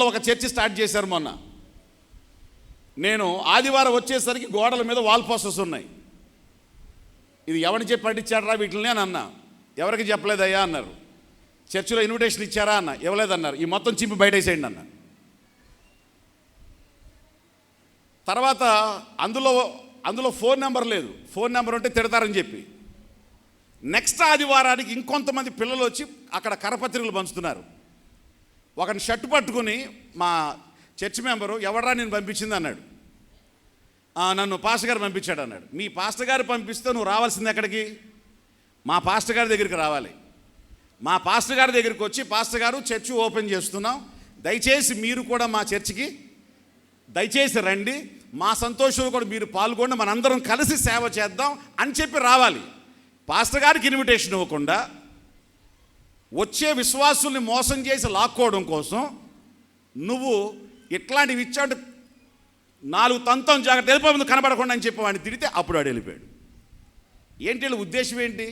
మండలంలో ఒక church start చేశారు మొన్న. నేను ఆదివారం వచ్చేసరికి గోడల మీద వాల్ పోస్టర్స్ ఉన్నాయి. ఇది ఎవరిని చెప్పి పట్టించారా వీటిని అని అన్నా. ఎవరికి చెప్పలేదయ్యా అన్నారు. చర్చిలో ఇన్విటేషన్ ఇచ్చారా అన్న, ఇవ్వలేదన్నారు. ఈ మొత్తం చింపి బయటేసేయండి అన్న. తర్వాత అందులో ఫోన్ నెంబర్ లేదు. ఫోన్ నెంబర్ ఉంటే తిడతారని చెప్పి నెక్స్ట్ ఆదివారానికి ఇంకొంతమంది పిల్లలు వచ్చి అక్కడ కరపత్రికలు పంచుతున్నారు. ఒకని షర్టు పట్టుకుని మా చర్చ్ మెంబరు, ఎవడరా నేను పంపించింది అన్నాడు. నన్ను పాస్టర్ గారు పంపించాడు అన్నాడు. మీ పాస్టర్ గారు పంపిస్తే నువ్వు రావాల్సింది ఎక్కడికి? మా పాస్టర్ గారి దగ్గరికి రావాలి. మా పాస్టర్ గారి దగ్గరికి వచ్చి, పాస్టర్ గారు చర్చ్ ఓపెన్ చేస్తున్నాం, దయచేసి మీరు కూడా మా చర్చికి దయచేసి రండి, మా సంతోషంలో కూడా మీరు పాల్గొండి, మనందరం కలిసి సేవ చేద్దాం అని చెప్పి రావాలి. పాస్టర్ గారికి ఇన్విటేషన్ ఇవ్వకుండా వచ్చే విశ్వాసుల్ని మోసం చేసి లాక్కోవడం కోసం నువ్వు ఇట్లాంటివి ఇచ్చాడు. 4 తంతం జాగ్రత్త, వెళ్ళిపోయి ముందు కనబడకుండా అని చెప్పి వాడిని తిడితే అప్పుడు వాడు వెళ్ళిపోయాడు. ఏంటి వీళ్ళ ఉద్దేశం ఏంటి?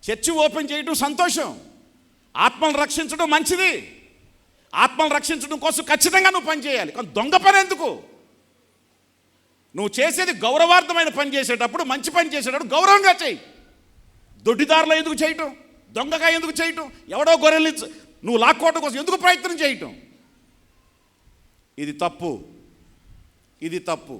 చర్చి ఓపెన్ చేయడం సంతోషం, ఆత్మను రక్షించడం మంచిది. ఆత్మను రక్షించడం కోసం ఖచ్చితంగా నువ్వు పని చేయాలి. కానీ దొంగ పని ఎందుకు? నువ్వు చేసేది గౌరవార్థమైన పని చేసేటప్పుడు, మంచి పని చేసేటప్పుడు గౌరవంగా చేయి. దొడ్డిదారులో ఎందుకు చేయటం? దొంగగా ఎందుకు చేయటం? ఎవడో గొర్రెల్ని నువ్వు లాక్కోవడం కోసం ఎందుకు ప్రయత్నం చేయటం? ఇది తప్పు.